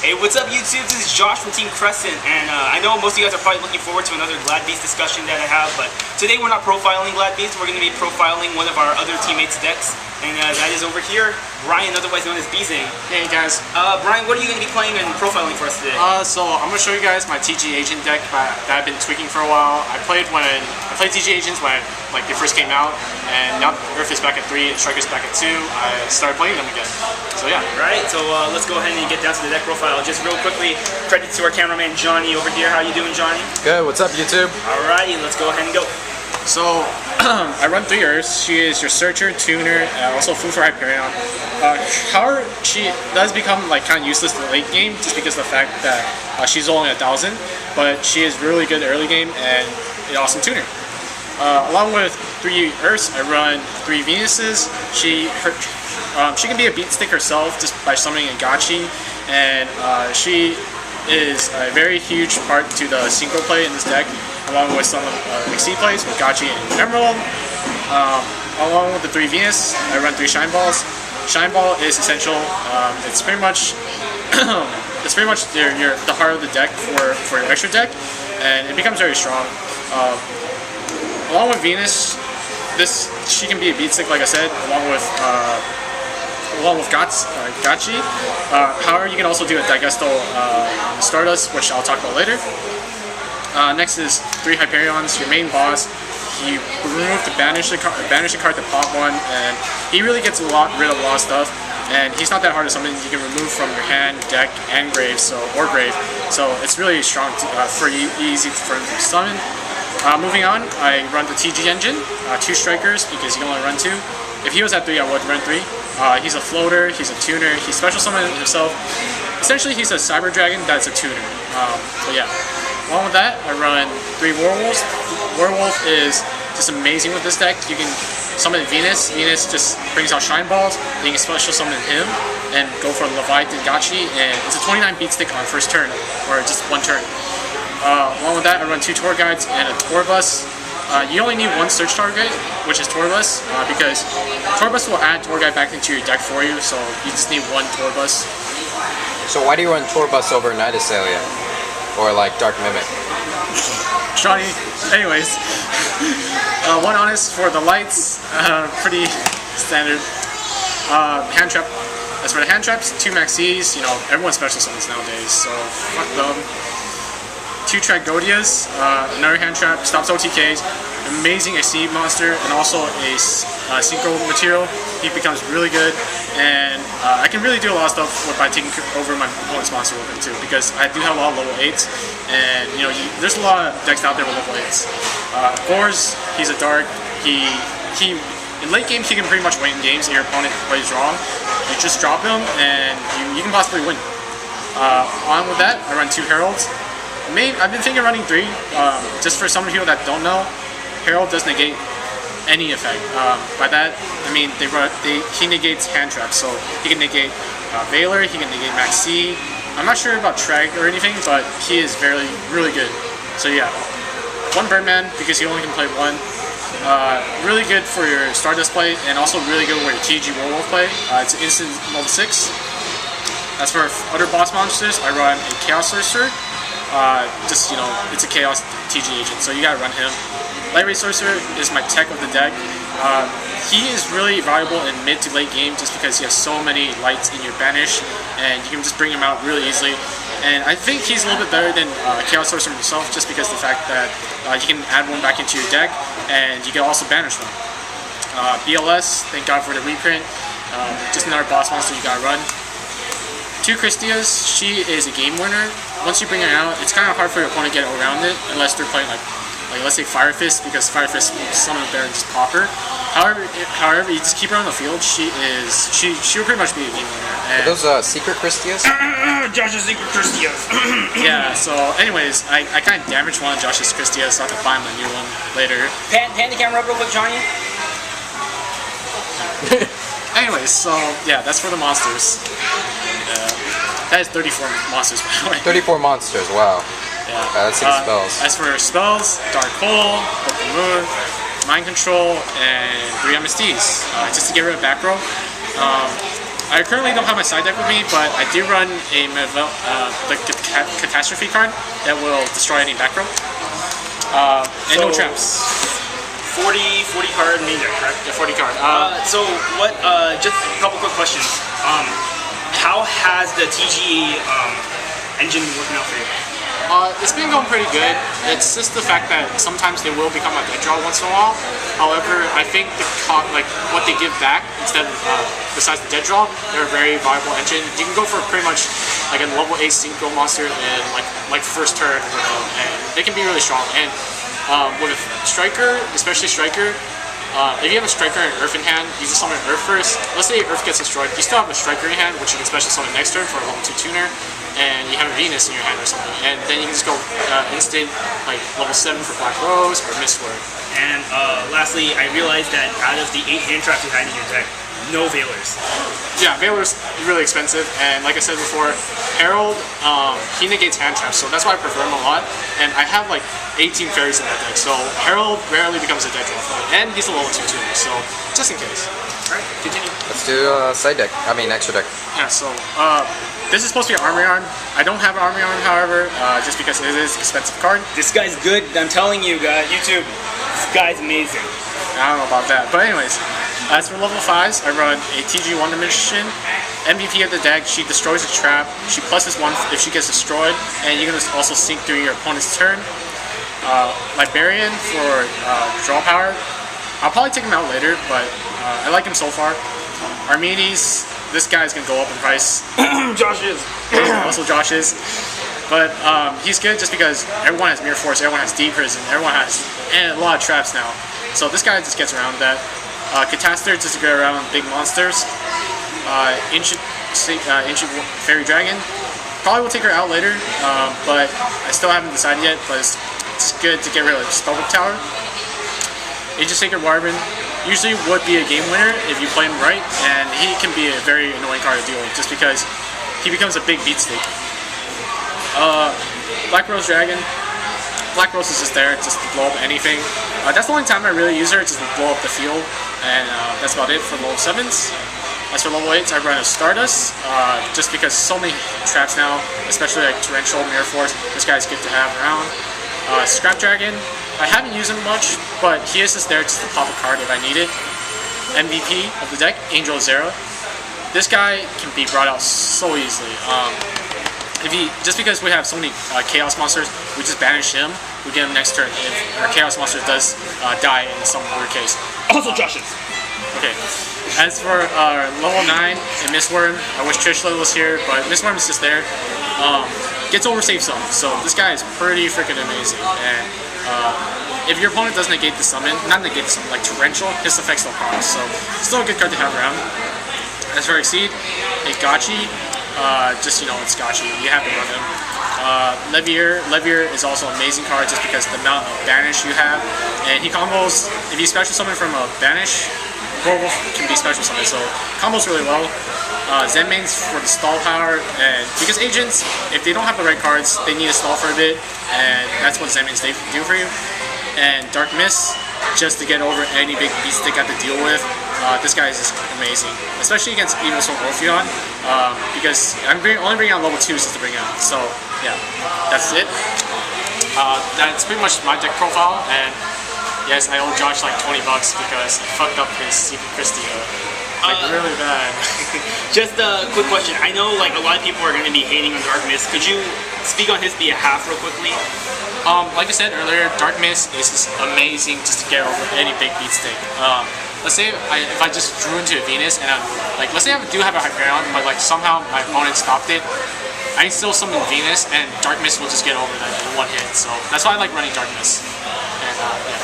Hey, what's up YouTube? This is Josh from Team Crescent, and I know most of you guys are probably looking forward to another Glad Beast discussion that I have, but today we're not profiling Glad Beast, we're going to be profiling one of our other teammates' decks, and that is over here, Brian, otherwise known as Beezing. Hey guys. Brian, what are you going to be playing and profiling for us today? So I'm going to show you guys my TG Agent deck that I've been tweaking for a while. I played TG Agents when they first came out, and now Earth is back at 3 and Striker's back at 2. I started playing them again. So yeah. Right, so let's go ahead and get down to the deck profile. Just real quickly, credit to our cameraman Johnny over here. How you doing, Johnny? Good, what's up YouTube? Alrighty, let's go ahead and go. So, I run 3 Earths. She is your Searcher, Tuner, and also food for Hyperion. However, she does become kind of useless in the late game just because of the fact that she's only 1,000, but she is really good early game and an awesome Tuner. Along with 3 Earths, I run 3 Venuses. She can be a beat stick herself just by summoning a Gachi, and she is a very huge part to the synchro play in this deck, along with some Maxx C plays with Gachi and Emerald. Along with the 3 Venus, I run 3 Shine Balls. Shine Ball is essential. It's pretty much the heart of the deck for your extra deck, and it becomes very strong. Along with Venus, she can be a beat stick, like I said, along with Gachi. However, you can also do a Digesto Stardust, which I'll talk about later. Next is 3 Hyperions, your main boss. You remove the banish the card to pop 1, and he really gets rid of a lot of stuff. And he's not that hard to summon. You can remove from your hand, deck, and grave, or grave. So it's really strong, easy for him to summon. Moving on, I run the TG engine, 2 Strikers because you can only run 2. If he was at 3, I would run 3. He's a floater, he's a tuner, he special summons himself. Essentially, he's a Cyber Dragon that's a tuner. But yeah. Along with that, I run 3 Warwolves. Warwolf is just amazing with this deck. You can summon Venus. Venus just brings out Shine Balls. Then you can special summon him and go for Leviathan Gachi. And it's a 29 beat stick on first turn, or just 1 turn. Along with that, I run 2 Tour Guides and a Tour Bus. You only need 1 search target, which is Tour Bus, because Tour Bus will add Tour Guide back into your deck for you, so you just need 1 Tour Bus. So why do you run Tour Bus over Night Assailient? Or Dark Mimic? Johnny, anyways. 1 Honest for the lights, pretty standard. Hand Trap. As for the hand traps, 2 Maxx Cs, everyone special summons nowadays, so fuck them. 2 Tragoedias, another hand trap, stops OTKs, amazing AC monster, and also a synchro material. He becomes really good, and I can really do a lot of stuff by taking over my opponent's monster with him too, because I do have a lot of level 8s, and there's a lot of decks out there with level 8s. Groz, he's a dark. He in late game he can pretty much win games if your opponent plays wrong. You just drop him, and you can possibly win. On with that, I run 2 Heralds. I've been thinking of running 3, just for some people that don't know, Herald does negate any effect. By that, I mean he negates hand traps, so he can negate Veiler, he can negate Maxx C. I'm not sure about Trag or anything, but he is really good. So yeah, 1 Birdman, because he only can play 1. Really good for your Stardust play, and also really good for your T.G Warwolf play. It's an instant level 6. As for other boss monsters, I run a Chaos Sorcerer. It's a Chaos TG agent, so you gotta run him. LightRay Sorcerer is my tech of the deck. He is really valuable in mid to late game just because he has so many lights in your banish, and you can just bring him out really easily. And I think he's a little bit better than Chaos Sorcerer himself, just because of the fact that you can add 1 back into your deck, and you can also banish them. BLS, thank God for the reprint. Just another boss monster you gotta run. 2 Kristyas, she is a game winner. Once you bring her out, it's kind of hard for your opponent to get around it, unless they're playing let's say Fire Fist, because Fire Fist will summon better and just pop her. However, you just keep her on the field, she'll pretty much be a game winner. Are those secret Kristyas? Josh's secret Kristyas. Yeah, so anyways, I kind of damaged 1 of Josh's Kristyas, so I have to find my new one later. Pan the camera up real quick, Johnny. Anyways, so yeah, that's for the monsters. That is 34 monsters, by the way. 34 monsters, wow. Yeah. That's 6 spells. As for spells, Dark Hole, Book of Moon, Mind Control, and 3 MSTs, just to get rid of back row. I currently don't have my side deck with me, but I do run a the Catastrophe card that will destroy any back row. And no traps. 40 card main deck, correct? Yeah, 40 card. So what? Just a couple quick questions. How has the TG engine been working out for you? It's been going pretty good. It's just the fact that sometimes they will become a dead draw once in a while. However, I think like what they give back instead of besides the dead draw, they're a very viable engine. You can go for pretty much like a level 8 synchro monster in like first turn with them, and they can be really strong. And with Striker, especially Striker, if you have a Striker and Earth in hand, you can summon Earth first. Let's say Earth gets destroyed, you still have a Striker in hand, which you can special summon next turn for a level 2 tuner, and you have a Venus in your hand or something, and then you can just go instant like level 7 for Black Rose or Mist Wurm. And lastly, I realized that out of the 8 hand traps you had in your deck, no Veilers. Yeah, Veilers really expensive, and like I said before, Herald, he negates hand traps, so that's why I prefer him a lot. And I have like 18 fairies in that deck, so Herald rarely becomes a dead draw for me, and he's a level 2 tuner, so just in case. Alright, continue. Let's do side deck. I mean, extra deck. Yeah, so this is supposed to be an Armory Arm. I don't have an Armory Arm, however, just because it is an expensive card. This guy's good. I'm telling you, guys, YouTube, this guy's amazing. I don't know about that, but anyways. As for level 5s, I run a T.G Wonder Magician. MVP of the deck, she destroys a trap. She pluses 1 if she gets destroyed, and you can also sync through your opponent's turn. Hyperion for draw power. I'll probably take him out later, but I like him so far. Armades, this guy's gonna go up in price. Josh is. Also Josh is. But he's good just because everyone has Mirror Force, everyone has Deep Prison, everyone has a lot of traps now. So this guy just gets around that. Catastor just to get around big monsters. Ancient Fairy Dragon. Probably will take her out later, but I still haven't decided yet. But it's good to get rid of Spellbook Tower. Ancient Sacred Wyren usually would be a game winner if you play him right, and he can be a very annoying card to deal with just because he becomes a big beat stick. Black Rose Dragon. Black Rose is just there just to blow up anything. That's the only time I really use her, just to blow up the field, and that's about it for level 7s. As for level 8s, I run a Stardust, just because so many traps now, especially like Torrential, Mirror Force, this guy's good to have around. Scrap Dragon, I haven't used him much, but he is just there just to pop a card if I need it. MVP of the deck, Angel of Zera. This guy can be brought out so easily. Just because we have so many Chaos monsters, we just banish him, we get him next turn if our Chaos monster does die in some weird case. Also Josh's. Okay. As for level 9 and Mist Wurm, I wish Trishla was here, but Mist Wurm is just there. Gets over safe zone, so this guy is pretty freaking amazing. And if your opponent does negate the summon, not negate the summon, like Torrential, his effects don't pause, so still a good card to have around. As for Exceed, a Gotchi. Just, it's Gotchi, you have to run him. Leviar is also an amazing card just because the amount of banish you have, and he combos, if you special summon from a banish, Warwolf can be special summoned, so combos really well. Zenmaines for the stall power, and because agents, if they don't have the right cards, they need to stall for a bit, and that's what Zenmaines do for you. And Dark Mist, just to get over any big beast they got to deal with. This guy is just amazing, especially against Evil Soul Orpheon, because I'm only bringing out level 2s just to bring out. So yeah, that's it. That's pretty much my deck profile, and yes, I owe Josh like $20 because I fucked up his Secret Kristya, like really bad. Just a quick question. I know like a lot of people are going to be hating on Dark Mist. Could you speak on his behalf real quickly? Like I said earlier, Dark Mist is just amazing just to get over any big beat stick. Let's say if I just drew into a Venus and let's say I do have a Hyperion, but like somehow my opponent stopped it, I can still summon Venus and Dark Mist will just get over that in one hit. So that's why I like running Dark Mist. And yeah.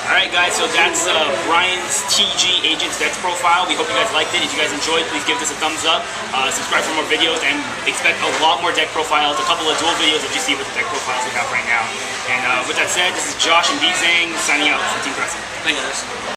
Alright guys, so that's Brian's TG Agents Dex profile. We hope you guys liked it. If you guys enjoyed, please give this a thumbs up. Subscribe for more videos and expect a lot more deck profiles, a couple of dual videos that you see with the deck profiles we have right now. And with that said, this is Josh and B-Zang signing out from Team Crescent. Thank you guys.